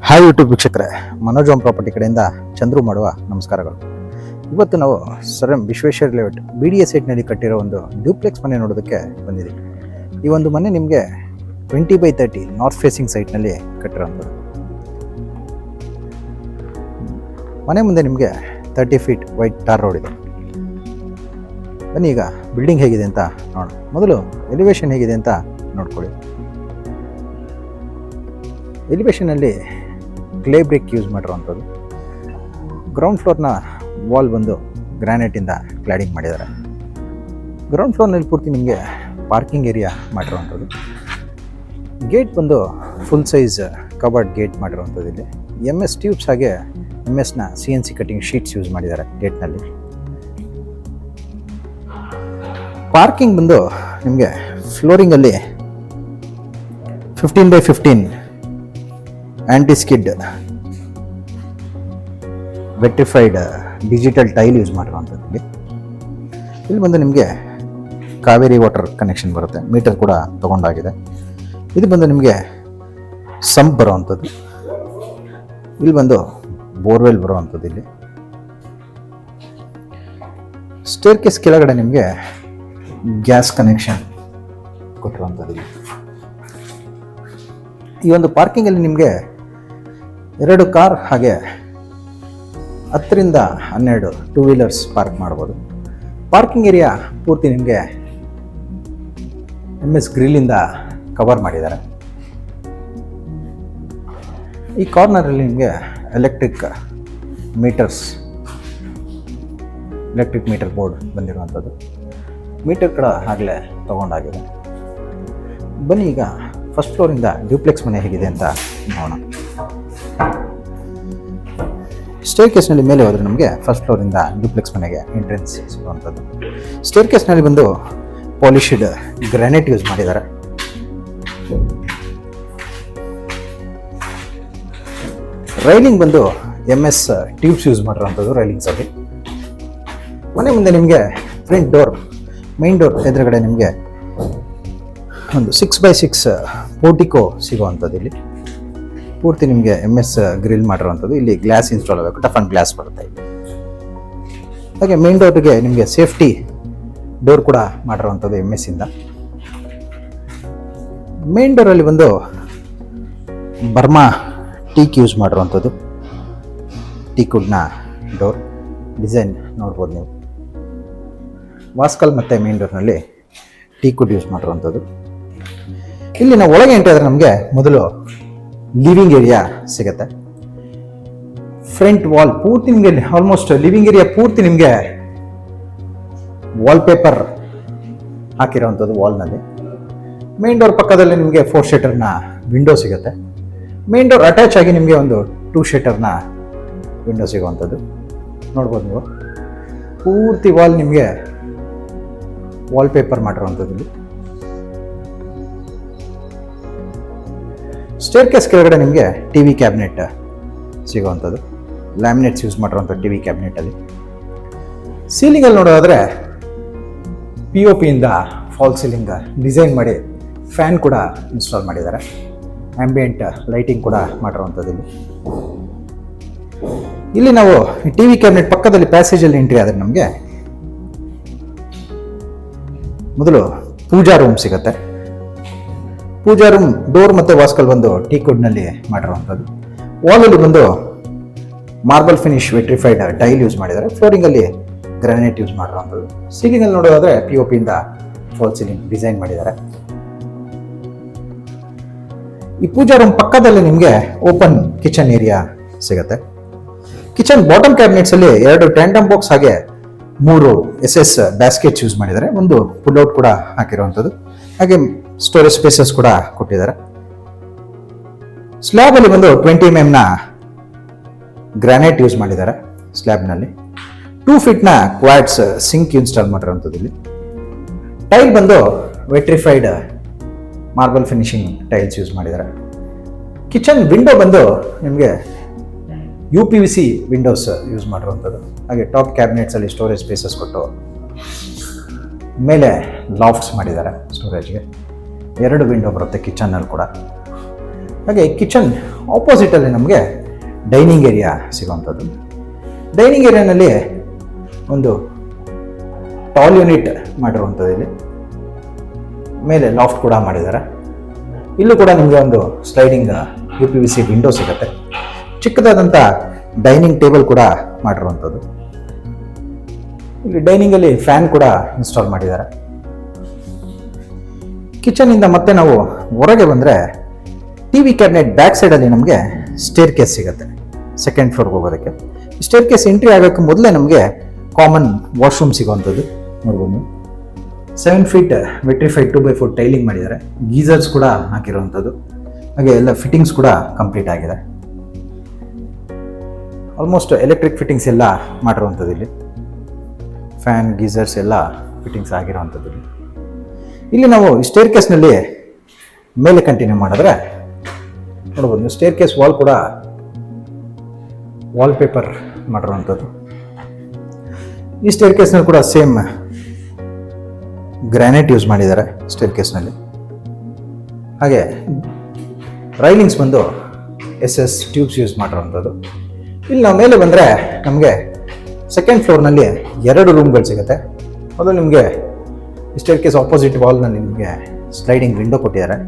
Hi YouTube ವೀಕ್ಷಕರೇ, Manoj home property ಕಡೆಯಿಂದ ಚಂದ್ರು ಮಾಡುವ ನಮಸ್ಕಾರಗಳು. ಇವತ್ತು ನಾವು sir M Visvesvara layout BDA ಸೈಟ್ನಲ್ಲಿ ಕಟ್ಟಿರೋ ಒಂದು ಡ್ಯೂಪ್ಲೆಕ್ಸ್ ಮನೆ ನೋಡೋದಕ್ಕೆ ಬಂದಿದ್ದೀವಿ. ಈ ಒಂದು ಮನೆ ನಿಮಗೆ 20/30 ನಾರ್ತ್ ಫೇಸಿಂಗ್ ಸೈಟ್ನಲ್ಲಿ ಕಟ್ಟಿರೋಂಥದ್ದು. ಮನೆ ಮುಂದೆ ನಿಮಗೆ 30 ಫೀಟ್ ವೈಡ್ ಟಾರ್ ರೋಡ್ ಇದೆ. ಬನ್ನಿ ಈಗ ಬಿಲ್ಡಿಂಗ್ ಹೇಗಿದೆ ಅಂತ ನೋಡೋಣ. ಮೊದಲು ಎಲಿವೇಶನ್ ಹೇಗಿದೆ ಅಂತ ನೋಡ್ಕೊಳ್ಳಿ. ಎಲಿವೇಶನಲ್ಲಿ ಕ್ಲೇ ಬ್ರಿಕ್ ಯೂಸ್ ಮಾಡಿರುವಂಥದ್ದು. ಗ್ರೌಂಡ್ ಫ್ಲೋರ್ನ ವಾಲ್ ಬಂದು ಗ್ರಾನೈಟಿಂದ ಕ್ಲಾಡಿಂಗ್ ಮಾಡಿದ್ದಾರೆ. ಗ್ರೌಂಡ್ ಫ್ಲೋರ್ನಲ್ಲಿ ಪೂರ್ತಿ ನಿಮಗೆ ಪಾರ್ಕಿಂಗ್ ಏರಿಯಾ ಮಾಡಿರುವಂಥದ್ದು. ಗೇಟ್ ಬಂದು ಫುಲ್ ಸೈಜ್ ಕಬರ್ಡ್ ಗೇಟ್ ಮಾಡಿರುವಂಥದ್ದು. ಇಲ್ಲಿ MS ಟ್ಯೂಬ್ಸ್ ಹಾಗೆ MS CNC cutting sheets use ಮಾಡಿದ್ದಾರೆ ಗೇಟ್ನಲ್ಲಿ. ಪಾರ್ಕಿಂಗ್ ಬಂದು ನಿಮಗೆ ಫ್ಲೋರಿಂಗಲ್ಲಿ 15/15 anti skid vitrified digital tile use ಮಾಡಿರುವಂಥದ್ದು. ಇಲ್ಲಿ ಬಂದು ನಿಮಗೆ ಕಾವೇರಿ ವಾಟರ್ ಕನೆಕ್ಷನ್ ಬರುತ್ತೆ. ಮೀಟರ್ ಕೂಡ ತಗೊಂಡಾಗಿದೆ. ಇದು ಬಂದು ನಿಮಗೆ ಸಂಪ್ ಬರುವಂಥದ್ದು. ಇಲ್ಲಿ ಬಂದು ಬೋರ್ವೆಲ್ ಬರುವಂಥದ್ದು. ಇಲ್ಲಿ ಸ್ಟೇರ್ ಕೇಸ್ ಕೆಳಗಡೆ ನಿಮಗೆ ಗ್ಯಾಸ್ ಕನೆಕ್ಷನ್ ಕೊಟ್ಟಿರುವಂಥದ್ದು. ಈ ಒಂದು ಪಾರ್ಕಿಂಗಲ್ಲಿ ನಿಮಗೆ 2 ಕಾರ್ ಹಾಗೆ 10ರಿಂದ 12 ಟೂ ವೀಲರ್ಸ್ ಪಾರ್ಕ್ ಮಾಡ್ಬೋದು. ಪಾರ್ಕಿಂಗ್ ಏರಿಯಾ ಪೂರ್ತಿ ನಿಮಗೆ MS ಗ್ರಿಲ್ಲಿಂದ ಕವರ್ ಮಾಡಿದ್ದಾರೆ. ಈ ಕಾರ್ನರಲ್ಲಿ ನಿಮಗೆ ಎಲೆಕ್ಟ್ರಿಕ್ ಮೀಟರ್ ಬೋರ್ಡ್ ಬಂದಿರುವಂಥದ್ದು. ಮೀಟರ್ ಕೂಡ ಆಗಲೇ ತಗೊಂಡಾಗಿದೆ. ಬನ್ನಿ ಈಗ ಫಸ್ಟ್ ಫ್ಲೋರಿಂದ ಡ್ಯೂಪ್ಲೆಕ್ಸ್ ಮನೆ ಹೇಗಿದೆ ಅಂತ ನೋಡೋಣ. ಸ್ಟೇರ್ ಕೇಸ್ನಲ್ಲಿ ಮೇಲೆ ಹೋದರೆ ನಮಗೆ ಫಸ್ಟ್ ಫ್ಲೋರಿಂದ ಡ್ಯೂಪ್ಲೆಕ್ಸ್ ಮನೆಗೆ ಎಂಟ್ರೆನ್ಸ್ ಸಿಗುವಂಥದ್ದು. ಸ್ಟೇರ್ ಕೇಸ್ನಲ್ಲಿ ಬಂದು ಪಾಲಿಶ್ಡ್ ಗ್ರಾನೈಟ್ ಯೂಸ್ ಮಾಡಿದ್ದಾರೆ. ರೈಲಿಂಗ್ ಬಂದು MS ಟ್ಯೂಬ್ಸ್ ಯೂಸ್ ಮಾಡಿರುವಂಥದ್ದು ರೈಲಿಂಗ್ಸಲ್ಲಿ. ಮನೆ ಮುಂದೆ ನಿಮಗೆ ಫ್ರಂಟ್ ಡೋರ್, ಮೈನ್ ಡೋರ್ ಎದುರುಗಡೆ ನಿಮಗೆ ಒಂದು 6x6 ಪೋರ್ಟಿಕೋ ಸಿಗುವಂಥದ್ದು. ಇಲ್ಲಿ ಪೂರ್ತಿ ನಿಮಗೆ MS ಗ್ರಿಲ್ ಮಾಡಿರುವಂಥದ್ದು. ಇಲ್ಲಿ ಗ್ಲಾಸ್ ಇನ್ಸ್ಟಾಲ್ ಆಗಬೇಕು, ಟಫ್ ಅಂಡ್ ಗ್ಲಾಸ್ ಬರುತ್ತೆ ಇಲ್ಲಿ. ಹಾಗೆ ಮೇನ್ ಡೋರ್ಗೆ ನಿಮಗೆ ಸೇಫ್ಟಿ ಡೋರ್ ಕೂಡ ಮಾಡಿರುವಂಥದ್ದು MS ಇಂದ. ಮೇನ್ ಡೋರಲ್ಲಿ ಬಂದು ಬರ್ಮಾ ಟೀಕ್ ಯೂಸ್ ಮಾಡಿರುವಂಥದ್ದು. ಟೀಕುಡ್ನ ಡೋರ್ ಡಿಸೈನ್ ನೋಡ್ಬೋದು ನೀವು. ವಾಸ್ಕಲ್ ಮತ್ತು ಮೇನ್ ಡೋರ್ನಲ್ಲಿ ಟೀಕುಡ್ ಯೂಸ್ ಮಾಡಿರುವಂಥದ್ದು. ಇಲ್ಲಿ ನಾವು ಒಳಗೆ ಎಂಟ್ರಿ ಆದರೆ ನಮಗೆ ಮೊದಲು ಲಿವಿಂಗ್ ಏರಿಯಾ ಸಿಗುತ್ತೆ. ಫ್ರಂಟ್ ವಾಲ್ ಪೂರ್ತಿ ನಿಮಗೆ ಆಲ್ಮೋಸ್ಟ್ ಲಿವಿಂಗ್ ಏರಿಯಾ ಪೂರ್ತಿ ನಿಮಗೆ ವಾಲ್ಪೇಪರ್ ಹಾಕಿರೋವಂಥದ್ದು ವಾಲ್ನಲ್ಲಿ. ಮೇನ್ ಡೋರ್ ಪಕ್ಕದಲ್ಲಿ ನಿಮಗೆ 4 ಶಟರ್ನ ವಿಂಡೋ ಸಿಗುತ್ತೆ. ಮೇನ್ ಡೋರ್ ಅಟ್ಯಾಚ್ ಆಗಿ ನಿಮಗೆ ಒಂದು 2 ಶಟರ್ನ ವಿಂಡೋ ಸಿಗುವಂಥದ್ದು ನೋಡ್ಬೋದು ನೀವು. ಪೂರ್ತಿ ವಾಲ್ ನಿಮಗೆ ವಾಲ್ಪೇಪರ್ ಮಾಡಿರುವಂಥದ್ದು. ಇಲ್ಲಿ ಸ್ಟೇರ್ ಕೇಸ್ ಕೆಳಗಡೆ ನಿಮಗೆ TV ಕ್ಯಾಬಿನೆಟ್ ಸಿಗುವಂಥದ್ದು. ಲ್ಯಾಮಿನೇಟ್ಸ್ ಯೂಸ್ ಮಾಡಿರುವಂಥ TV ಕ್ಯಾಬಿನೆಟಲ್ಲಿ. ಸೀಲಿಂಗಲ್ಲಿ ನೋಡೋದಾದರೆ POP ಇಂದ ಫಾಲ್ ಸೀಲಿಂಗ್ ಡಿಸೈನ್ ಮಾಡಿ ಫ್ಯಾನ್ ಕೂಡ ಇನ್ಸ್ಟಾಲ್ ಮಾಡಿದ್ದಾರೆ. ಆಂಬಿಯೆಂಟ್ ಲೈಟಿಂಗ್ ಕೂಡ ಮಾಡಿರುವಂಥದ್ದು. ಇಲ್ಲಿ ನಾವು TV ಕ್ಯಾಬಿನೆಟ್ ಪಕ್ಕದಲ್ಲಿ ಪ್ಯಾಸೇಜಲ್ಲಿ ಎಂಟ್ರಿ ಆದರೆ ನಮಗೆ ಮೊದಲು ಪೂಜಾ ರೂಮ್ ಸಿಗುತ್ತೆ. ಪೂಜಾ ರೂಮ್ ಡೋರ್ ಮತ್ತು ವಾಸ್ಕಲ್ ಬಂದು ಟೀಕುಡ್ನಲ್ಲಿ ಮಾಡಿರುವಂಥದ್ದು. ವಾಲಲ್ಲಿ ಬಂದು marble finish vitrified tile use ಮಾಡಿದ್ದಾರೆ. ಫ್ಲೋರಿಂಗಲ್ಲಿ ಗ್ರಾನೈಟ್ ಯೂಸ್ ಮಾಡಿರುವಂಥದ್ದು. ಸೀಲಿಂಗಲ್ಲಿ ನೋಡೋದಾದರೆ POP ಇಂದ ಫಾಲ್ ಸೀಲಿಂಗ್ ಡಿಸೈನ್ ಮಾಡಿದ್ದಾರೆ. ಈ ಪೂಜಾ ರೂಮ್ ಪಕ್ಕದಲ್ಲಿ ನಿಮಗೆ ಓಪನ್ ಕಿಚನ್ ಏರಿಯಾ ಸಿಗುತ್ತೆ. ಕಿಚನ್ ಬಾಟಮ್ ಕ್ಯಾಬಿನೆಟ್ಸಲ್ಲಿ 2 ಟ್ಯಾಂಡಮ್ ಬಾಕ್ಸ್ ಹಾಗೆ 3 SS ಬ್ಯಾಸ್ಕೆಟ್ಸ್ ಯೂಸ್ ಮಾಡಿದ್ದಾರೆ. ಒಂದು ಪುಲ್ಔಟ್ ಕೂಡ ಹಾಕಿರುವಂಥದ್ದು. ಹಾಗೆ ಸ್ಟೋರೇಜ್ ಸ್ಪೇಸಸ್ ಕೂಡ ಕೊಟ್ಟಿದ್ದಾರೆ. ಸ್ಲ್ಯಾಬಲ್ಲಿ ಬಂದು 20 mm ಗ್ರಾನೈಟ್ ಯೂಸ್ ಮಾಡಿದ್ದಾರೆ. ಸ್ಲ್ಯಾಬ್ನಲ್ಲಿ 2 ಫೀಟ್ನ ಕ್ವಾಡ್ಸ್ ಸಿಂಕ್ ಇನ್ಸ್ಟಾಲ್ ಮಾಡಿರುವಂಥದ್ದು. ಇಲ್ಲಿ ಟೈಲ್ ಬಂದು vitrified marble finishing tiles use ಮಾಡಿದ್ದಾರೆ. ಕಿಚನ್ ವಿಂಡೋ ಬಂದು ನಿಮಗೆ UPVC ವಿಂಡೋಸ್ ಯೂಸ್ ಮಾಡಿರುವಂಥದ್ದು. ಹಾಗೆ ಟಾಪ್ ಕ್ಯಾಬಿನೆಟ್ಸಲ್ಲಿ ಸ್ಟೋರೇಜ್ ಸ್ಪೇಸಸ್ ಕೊಟ್ಟು ಮೇಲೆ ಲಾಫ್ಟ್ಸ್ ಮಾಡಿದ್ದಾರೆ ಸ್ಟೋರೇಜ್ಗೆ. 2 ವಿಂಡೋ ಬರುತ್ತೆ ಕಿಚನ್ನಲ್ಲಿ ಕೂಡ. ಹಾಗೆ ಕಿಚನ್ ಆಪೋಸಿಟಲ್ಲಿ ನಮಗೆ ಡೈನಿಂಗ್ ಏರಿಯಾ ಸಿಗುವಂಥದ್ದು. ಡೈನಿಂಗ್ ಏರಿಯಾನಲ್ಲಿ ಒಂದು ಟಾಲ್ ಯೂನಿಟ್ ಮಾಡಿರುವಂಥದ್ದು, ಇಲ್ಲಿ ಮೇಲೆ ಲಾಫ್ಟ್ ಕೂಡ ಮಾಡಿದ್ದಾರೆ. ಇಲ್ಲೂ ಕೂಡ ನಿಮಗೆ ಒಂದು ಸ್ಲೈಡಿಂಗ್ UPVC ವಿಂಡೋ ಸಿಗುತ್ತೆ. ಚಿಕ್ಕದಾದಂಥ ಡೈನಿಂಗ್ ಟೇಬಲ್ ಕೂಡ ಮಾಡಿರುವಂಥದ್ದು. ಇಲ್ಲಿ ಡೈನಿಂಗಲ್ಲಿ ಫ್ಯಾನ್ ಕೂಡ ಇನ್ಸ್ಟಾಲ್ ಮಾಡಿದ್ದಾರೆ. ಕಿಚನಿಂದ ಮತ್ತೆ ನಾವು ಹೊರಗೆ ಬಂದರೆ TV ಕ್ಯಾಬಿನೆಟ್ ಬ್ಯಾಕ್ ಸೈಡಲ್ಲಿ ನಮಗೆ ಸ್ಟೇರ್ ಕೇಸ್ ಸಿಗುತ್ತೆ ಸೆಕೆಂಡ್ ಫ್ಲೋರ್ಗೆ ಹೋಗೋದಕ್ಕೆ. ಸ್ಟೇರ್ ಕೇಸ್ ಎಂಟ್ರಿ ಆಗೋಕ್ಕೆ ಮೊದಲೇ ನಮಗೆ ಕಾಮನ್ ವಾಶ್ರೂಮ್ ಸಿಗುವಂಥದ್ದು ನೋಡ್ಬೋದು ನೀವು. 7 ಫೀಟ್ ವೆಟ್ರಿಫೈಡ್ 2x4 ಟೈಲಿಂಗ್ ಮಾಡಿದ್ದಾರೆ. ಗೀಸರ್ಸ್ ಕೂಡ ಹಾಕಿರುವಂಥದ್ದು, ಹಾಗೆ ಎಲ್ಲ ಫಿಟ್ಟಿಂಗ್ಸ್ ಕೂಡ ಕಂಪ್ಲೀಟ್ ಆಗಿದೆ. ಆಲ್ಮೋಸ್ಟ್ ಎಲೆಕ್ಟ್ರಿಕ್ ಫಿಟ್ಟಿಂಗ್ಸ್ ಎಲ್ಲ ಮಾಡಿರುವಂಥದ್ದು. ಇಲ್ಲಿ ಫ್ಯಾನ್ ಗೀಸರ್ಸ್ ಎಲ್ಲ ಫಿಟ್ಟಿಂಗ್ಸ್ ಆಗಿರುವಂಥದ್ದು. ಇಲ್ಲಿ ನಾವು ಸ್ಟೇರ್ ಕೇಸ್ನಲ್ಲಿ ಮೇಲೆ ಕಂಟಿನ್ಯೂ ಮಾಡಿದ್ರೆ ನೋಡ್ಬೋದು, ಸ್ಟೇರ್ ಕೇಸ್ ವಾಲ್ ಕೂಡ ವಾಲ್ ಪೇಪರ್ ಮಾಡಿರುವಂಥದ್ದು. ಈ ಸ್ಟೇರ್ ಕೇಸ್ನಲ್ಲಿ ಕೂಡ ಸೇಮ್ ಗ್ರಾನೈಟ್ ಯೂಸ್ ಮಾಡಿದ್ದಾರೆ ಸ್ಟೇರ್ ಕೇಸ್ನಲ್ಲಿ. ಹಾಗೆ ರೈಲಿಂಗ್ಸ್ ಬಂದು SS ಟ್ಯೂಬ್ಸ್ ಯೂಸ್ ಮಾಡಿರುವಂಥದ್ದು. ಇಲ್ಲಿ ನಾವು ಮೇಲೆ ಬಂದರೆ ನಮಗೆ ಸೆಕೆಂಡ್ ಫ್ಲೋರ್ನಲ್ಲಿ 2 ರೂಮ್ಗಳು ಸಿಗುತ್ತೆ. ಅದು ನಿಮಗೆ ಸ್ಟೇರ್ ಕೇಸ್ ಆಪೋಸಿಟ್ ವಾಲ್ನಲ್ಲಿ ನಿಮಗೆ ಸ್ಲೈಡಿಂಗ್ ವಿಂಡೋ ಕೊಟ್ಟಿದ್ದಾರೆ.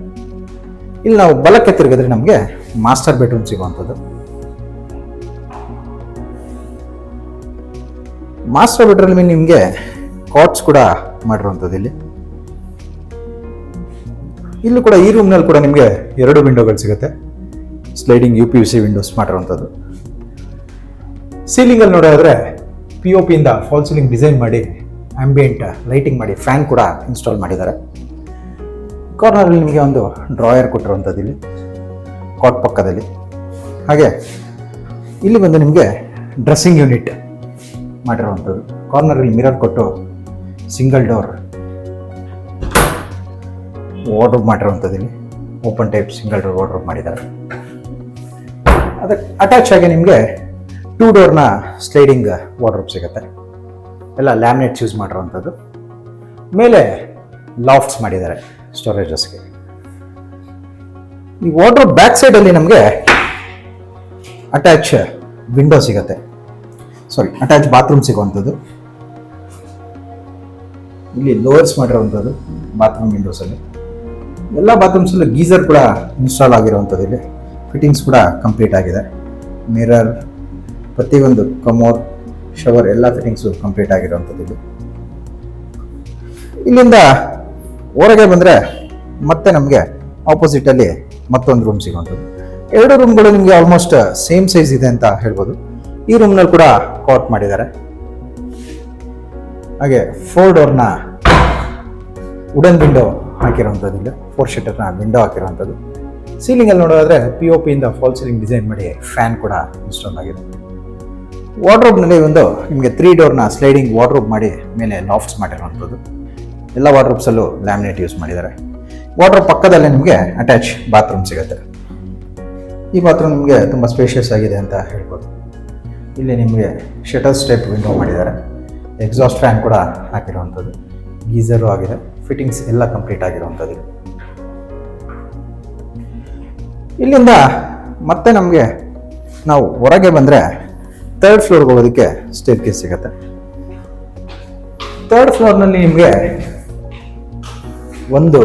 ಇಲ್ಲಿ ನಾವು ಬಲಕ್ಕೆ ತಿರುಗಿದ್ರೆ ನಮಗೆ ಮಾಸ್ಟರ್ ಬೆಡ್ರೂಮ್ ಸಿಗುವಂಥದ್ದು. ಮಾಸ್ಟರ್ ಬೆಡ್ರೂಮ್ ನಿಮಗೆ ಕಾಟ್ಸ್ ಕೂಡ ಮಾಡಿರುವಂಥದ್ದು. ಇಲ್ಲೂ ಕೂಡ ಈ ರೂಮ್ನಲ್ಲಿ ಕೂಡ ನಿಮಗೆ 2 ವಿಂಡೋಗಳು ಸಿಗುತ್ತೆ, ಸ್ಲೈಡಿಂಗ್ UPVC ವಿಂಡೋಸ್ ಮಾಡಿರುವಂಥದ್ದು. ಸೀಲಿಂಗಲ್ಲಿ ನೋಡೋದಾದ್ರೆ POP ಇಂದ ಫಾಲ್ ಸೀಲಿಂಗ್ ಡಿಸೈನ್ ಮಾಡಿ ಆಂಬಿಯೆಂಟ್ ಲೈಟಿಂಗ್ ಮಾಡಿ ಫ್ಯಾನ್ ಕೂಡ ಇನ್ಸ್ಟಾಲ್ ಮಾಡಿದ್ದಾರೆ. ಕಾರ್ನರಲ್ಲಿ ನಿಮಗೆ ಒಂದು ಡ್ರಾಯರ್ ಕೊಟ್ಟಿರುವಂಥದ್ದು ಇಲ್ಲಿ ಕಾಟ್ ಪಕ್ಕದಲ್ಲಿ. ಹಾಗೆ ಇಲ್ಲಿ ಬಂದು ನಿಮಗೆ ಡ್ರೆಸ್ಸಿಂಗ್ ಯೂನಿಟ್ ಮಾಡಿರುವಂಥದ್ದು. ಕಾರ್ನರಲ್ಲಿ ಮಿರರ್ ಕೊಟ್ಟು ಸಿಂಗಲ್ ಡೋರ್ ವಾರ್ಡ್ರೋಬ್ ಮಾಡಿರುವಂಥದ್ದು. ಇಲ್ಲಿ open type single door wardrobe ಮಾಡಿದ್ದಾರೆ. ಅದಕ್ಕೆ ಅಟ್ಯಾಚ್ ಆಗಿ ನಿಮಗೆ 2 ಡೋರ್ನ ಸ್ಲೈಡಿಂಗ್ ವಾರ್ಡ್ರೋಬ್ ಸಿಗುತ್ತೆ. ಎಲ್ಲ ಲ್ಯಾಮಿನೇಟ್ಸ್ ಯೂಸ್ ಮಾಡಿರುವಂಥದ್ದು. ಮೇಲೆ ಲಾಫ್ಟ್ಸ್ ಮಾಡಿದ್ದಾರೆ ಸ್ಟೋರೇಜಸ್ಗೆ. ಈ ವಾರ್ಡ್ರೋಬ್ ಬ್ಯಾಕ್ ಸೈಡಲ್ಲಿ ನಮಗೆ ಅಟ್ಯಾಚ್ ವಿಂಡೋ ಸಿಗುತ್ತೆ, ಅಟ್ಯಾಚ್ ಬಾತ್ರೂಮ್ ಸಿಗುವಂಥದ್ದು. ಇಲ್ಲಿ ಲೋಯರ್ಸ್ ಮಾಡಿರುವಂಥದ್ದು ಬಾತ್ರೂಮ್ ವಿಂಡೋಸಲ್ಲಿ. ಎಲ್ಲ ಬಾತ್ರೂಮ್ಸಲ್ಲೂ ಗೀಸರ್ ಕೂಡ ಇನ್ಸ್ಟಾಲ್ ಆಗಿರುವಂಥದ್ದು. ಇಲ್ಲಿ ಫಿಟ್ಟಿಂಗ್ಸ್ ಕೂಡ ಕಂಪ್ಲೀಟ್ ಆಗಿದೆ. ಮಿರರ್, ಪ್ರತಿಯೊಂದು ಕಮೋಡ್, ಶವರ್ ಎಲ್ಲ ಫಿಟ್ಟಿಂಗ್ಸು ಕಂಪ್ಲೀಟ್ ಆಗಿರುವಂಥದ್ದು. ಇಲ್ಲಿಂದ ಹೊರಗೆ ಬಂದರೆ ಮತ್ತೆ ನಮಗೆ ಆಪೋಸಿಟಲ್ಲಿ ಮತ್ತೊಂದು ರೂಮ್ ಸಿಗುವಂಥದ್ದು. 2 ರೂಮ್ಗಳು ನಿಮಗೆ ಆಲ್ಮೋಸ್ಟ್ ಸೇಮ್ ಸೈಜ್ ಇದೆ ಅಂತ ಹೇಳ್ಬೋದು. ಈ ರೂಮ್ನಲ್ಲಿ ಕೂಡ ಕಾಟ್ ಮಾಡಿದ್ದಾರೆ. ಹಾಗೆ 4 ಡೋರ್ನ ವುಡನ್ ವಿಂಡೋ ಹಾಕಿರುವಂಥದ್ದು. ಇಲ್ಲಿ 4 ಶಟರ್ನ ವಿಂಡೋ ಹಾಕಿರುವಂಥದ್ದು. ಸೀಲಿಂಗಲ್ಲಿ ನೋಡೋದಾದ್ರೆ POP ಇಂದ ಫಾಲ್ ಸೀಲಿಂಗ್ ಡಿಸೈನ್ ಮಾಡಿ ಫ್ಯಾನ್ ಕೂಡ ಇನ್ಸ್ಟಾಲ್ ಆಗಿದೆ. ವಾರ್ಡ್ರೋಬ್ನಲ್ಲಿ ಒಂದು ನಿಮಗೆ 3 ಡೋರ್ನ ಸ್ಲೈಡಿಂಗ್ ವಾರ್ಡ್ರೋಬ್ ಮಾಡಿ ಮೇಲೆ ಲಾಫ್ಟ್ಸ್ ಮಾಡಿರುವಂಥದ್ದು. ಎಲ್ಲ ವಾರ್ಡ್ರೋಬ್ಸಲ್ಲೂ ಲ್ಯಾಮಿನೇಟ್ ಯೂಸ್ ಮಾಡಿದ್ದಾರೆ. ವಾರ್ಡ್ರೋಬ್ ಪಕ್ಕದಲ್ಲೇ ನಿಮಗೆ ಅಟ್ಯಾಚ್ ಬಾತ್ರೂಮ್ ಸಿಗುತ್ತೆ. ಈ ಬಾತ್ರೂಮ್ ನಿಮಗೆ ತುಂಬ ಸ್ಪೇಷಿಯಸ್ ಆಗಿದೆ ಅಂತ ಹೇಳ್ಬೋದು. ಇಲ್ಲಿ ನಿಮಗೆ ಶಟರ್ಸ್ ಟೈಪ್ ವಿಂಡೋ ಮಾಡಿದ್ದಾರೆ. ಎಕ್ಸಾಸ್ಟ್ ಫ್ಯಾನ್ ಕೂಡ ಹಾಕಿರುವಂಥದ್ದು. ಗೀಸರು ಆಗಿದೆ. ಫಿಟ್ಟಿಂಗ್ಸ್ ಎಲ್ಲ ಕಂಪ್ಲೀಟ್ ಆಗಿರುವಂಥದ್ದು. ಇಲ್ಲಿಂದ ಮತ್ತೆ ನಮಗೆ ನಾವು ಹೊರಗೆ ಬಂದರೆ 3rd ಫ್ಲೋರ್ಗೆ ಹೋಗೋದಕ್ಕೆ ಸ್ಟೇರ್ ಕೇಸ್ ಸಿಗುತ್ತೆ. 3rd ಫ್ಲೋರ್ನಲ್ಲಿ ನಿಮಗೆ ಒಂದು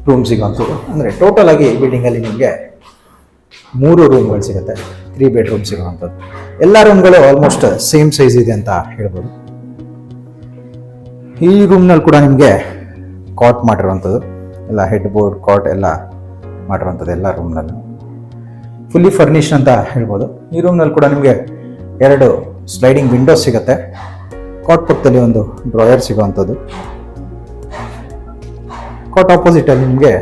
ರೂಮ್ ಸಿಗುವಂಥದ್ದು. ಅಂದರೆ ಟೋಟಲ್ ಆಗಿ ಬಿಲ್ಡಿಂಗಲ್ಲಿ ನಿಮಗೆ 3 ರೂಮ್ಗಳು ಸಿಗುತ್ತೆ. 3 ಬೆಡ್ರೂಮ್ ಸಿಗುವಂಥದ್ದು. ಎಲ್ಲ ರೂಮ್ಗಳು ಆಲ್ಮೋಸ್ಟ್ ಸೇಮ್ ಸೈಜ್ ಇದೆ ಅಂತ ಹೇಳ್ಬೋದು. ಈ ರೂಮ್ನಲ್ಲಿ ಕೂಡ ನಿಮಗೆ ಕಾಟ್ ಮಾಡಿರುವಂಥದ್ದು. ಎಲ್ಲ ಹೆಡ್ ಬೋರ್ಡ್ ಕಾಟ್ ಎಲ್ಲ ಮಾಡಿರುವಂಥದ್ದು. ಎಲ್ಲ ರೂಮ್ನಲ್ಲಿ ಫುಲ್ಲಿ ಫರ್ನಿಶ್ ಅಂತ ಹೇಳ್ಬೋದು. ಈ ರೂಮ್ನಲ್ಲಿ ಕೂಡ ನಿಮಗೆ 2 ಸ್ಲೈಡಿಂಗ್ ವಿಂಡೋಸ್ ಸಿಗುತ್ತೆ. ಕಾಟ್ ಪಕ್ಕದಲ್ಲಿ ಒಂದು ಡ್ರಾಯರ್ ಸಿಗುವಂಥದ್ದು. ಕಾಟ್ ಆಪೋಸಿಟಲ್ಲಿ ನಿಮಗೆ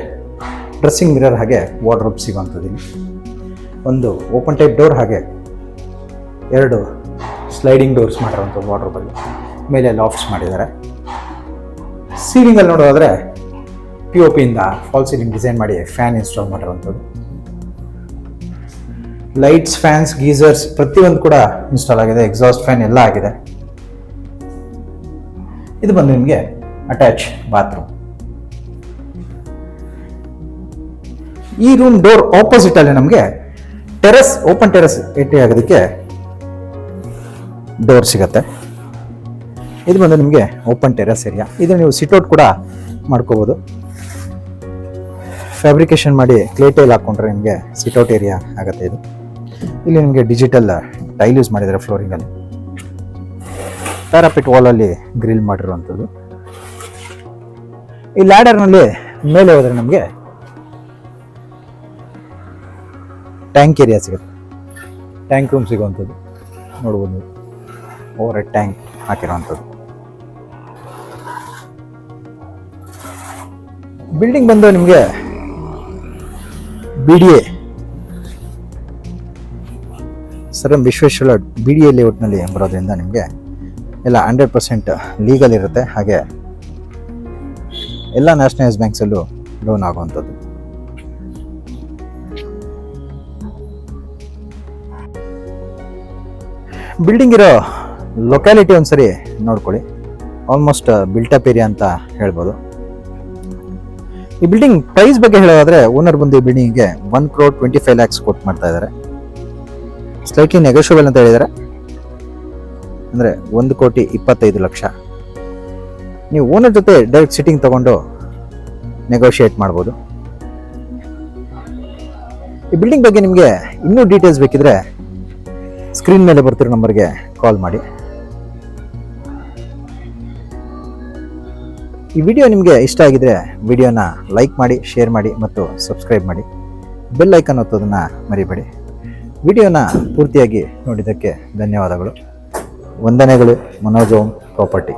ಡ್ರೆಸ್ಸಿಂಗ್ ಮಿರರ್ ಹಾಗೆ ವಾರ್ಡ್ರೋಬ್ ಸಿಗುವಂಥದ್ದು. ಇಲ್ಲಿ ಒಂದು ಓಪನ್ ಟೈಪ್ ಡೋರ್ ಹಾಗೆ 2 ಸ್ಲೈಡಿಂಗ್ ಡೋರ್ಸ್ ಮಾಡಿರುವಂಥದ್ದು ವಾರ್ಡ್ರೋಬಲ್ಲಿ. ಮೇಲೆ ಲಾಫ್ಟ್ಸ್ ಮಾಡಿದ್ದಾರೆ. ಸೀಲಿಂಗಲ್ಲಿ ನೋಡೋದಾದರೆ POP ಇಂದ ಫಾಲ್ ಸೀಲಿಂಗ್ ಡಿಸೈನ್ ಮಾಡಿ ಫ್ಯಾನ್ ಇನ್ಸ್ಟಾಲ್ ಮಾಡಿರುವಂಥದ್ದು. ಲೈಟ್ಸ್, ಫ್ಯಾನ್ಸ್, ಗೀಸರ್ಸ್ ಪ್ರತಿಯೊಂದು ಕೂಡ ಇನ್ಸ್ಟಾಲ್ ಆಗಿದೆ. ಎಕ್ಸಾಸ್ಟ್ ಫ್ಯಾನ್ ಎಲ್ಲ ಆಗಿದೆ. ಇದು ಬಂದು ನಿಮಗೆ ಅಟ್ಯಾಚ್ ಬಾತ್ರೂಮ್. ಈ ರೂಮ್ ಡೋರ್ ಆಪೋಸಿಟ್ ಅಲ್ಲಿ ನಮಗೆ ಟೆರೆಸ್, ಓಪನ್ ಟೆರೆಸ್ ಎಂಟ್ರಿ ಆಗೋದಕ್ಕೆ ಡೋರ್ ಸಿಗತ್ತೆ. ಇದು ಬಂದು ನಿಮಗೆ ಓಪನ್ ಟೆರೆಸ್ ಏರಿಯಾ. ಇದು ನೀವು ಸಿಟ್ಔಟ್ ಕೂಡ ಮಾಡ್ಕೋಬೋದು. ಫ್ಯಾಬ್ರಿಕೇಶನ್ ಮಾಡಿ ಕ್ಲೇ ಟೈಲ್ ಹಾಕ್ಕೊಂಡ್ರೆ ನಿಮಗೆ ಸಿಟ್ಔಟ್ ಏರಿಯಾ ಆಗುತ್ತೆ. ಇದು ಇಲ್ಲಿ ನಿಮಗೆ ಡಿಜಿಟಲ್ ಟೈಲ್ ಯೂಸ್ ಮಾಡಿದ್ದಾರೆ ಫ್ಲೋರಿಂಗಲ್ಲಿ. ಪ್ಯಾರಾಪಿಟ್ ವಾಲಲ್ಲಿ ಗ್ರಿಲ್ ಮಾಡಿರುವಂಥದ್ದು. ಈ ಲ್ಯಾಡರ್ನಲ್ಲಿ ಮೇಲೆ ಹೋದರೆ ನಮಗೆ ಟ್ಯಾಂಕ್ ಏರಿಯಾ ಸಿಗುತ್ತೆ. ಟ್ಯಾಂಕ್ ರೂಮ್ ಸಿಗುವಂಥದ್ದು ನೋಡ್ಬೋದು. ಓವರ್ ಹೆಡ್ ಟ್ಯಾಂಕ್ ಹಾಕಿರುವಂಥದ್ದು. ಬಿಲ್ಡಿಂಗ್ ಬಂದು ನಿಮಗೆ BDA ಸರ್ ವಿಶ್ವೇಶ್ವರ BDA ಲೇಔಟ್ನಲ್ಲಿ ಬರೋದ್ರಿಂದ ನಿಮಗೆ ಎಲ್ಲ 100% ಲೀಗಲ್ ಇರುತ್ತೆ. ಹಾಗೆ ಎಲ್ಲ ನ್ಯಾಷನಲೈಸ್ ಬ್ಯಾಂಕ್ಸಲ್ಲೂ ಲೋನ್ ಆಗುವಂಥದ್ದು. ಬಿಲ್ಡಿಂಗ್ ಇರೋ ಲೊಕ್ಯಾಲಿಟಿ ಒಂದ್ಸರಿ ನೋಡ್ಕೊಳ್ಳಿ. ಆಲ್ಮೋಸ್ಟ್ ಬಿಲ್ಟಪ್ ಏರಿಯಾ ಅಂತ ಹೇಳ್ಬೋದು. ಈ ಬಿಲ್ಡಿಂಗ್ ಪ್ರೈಸ್ ಬಗ್ಗೆ ಹೇಳೋದಾದ್ರೆ ಓನರ್ ಬಂದು ಈ ಬಿಲ್ಡಿಂಗ್ಗೆ 1,25 lakhs ಕೊಟ್ಟು ಮಾಡ್ತಾ ಇದ್ದಾರೆ. ಸ್ಲೈಟ್ಲಿ ನೆಗೋಷಿಯಬಲ್ ಅಂತ ಹೇಳಿದ್ದಾರೆ. ಅಂದರೆ 1,25,00,000. ನೀವು ಓನರ್ ಜೊತೆ ಡೈರೆಕ್ಟ್ ಸಿಟ್ಟಿಂಗ್ ತಗೊಂಡು ನೆಗೋಷಿಯೇಟ್ ಮಾಡ್ಬೋದು. ಈ ಬಿಲ್ಡಿಂಗ್ ಬಗ್ಗೆ ನಿಮಗೆ ಇನ್ನೂ ಡೀಟೇಲ್ಸ್ ಬೇಕಿದ್ರೆ ಸ್ಕ್ರೀನ್ ಮೇಲೆ ಬರ್ತಿರೋ ನಂಬರ್ಗೆ ಕಾಲ್ ಮಾಡಿ. ಈ ವಿಡಿಯೋ ನಿಮಗೆ ಇಷ್ಟ ಆಗಿದ್ರೆ ವಿಡಿಯೋನ ಲೈಕ್ ಮಾಡಿ, ಶೇರ್ ಮಾಡಿ ಮತ್ತು ಸಬ್ಸ್ಕ್ರೈಬ್ ಮಾಡಿ. ಬೆಲ್ ಐಕಾನ್ ಒತ್ತೋದನ್ನು ಮರಿಬೇಡಿ. ವಿಡಿಯೋನ ಪೂರ್ತಿಯಾಗಿ ನೋಡಿದ್ದಕ್ಕೆ ಧನ್ಯವಾದಗಳು. ವಂದನೆಗಳು. ಮನೋಜ್ ಓಂ ಪ್ರಾಪರ್ಟಿ.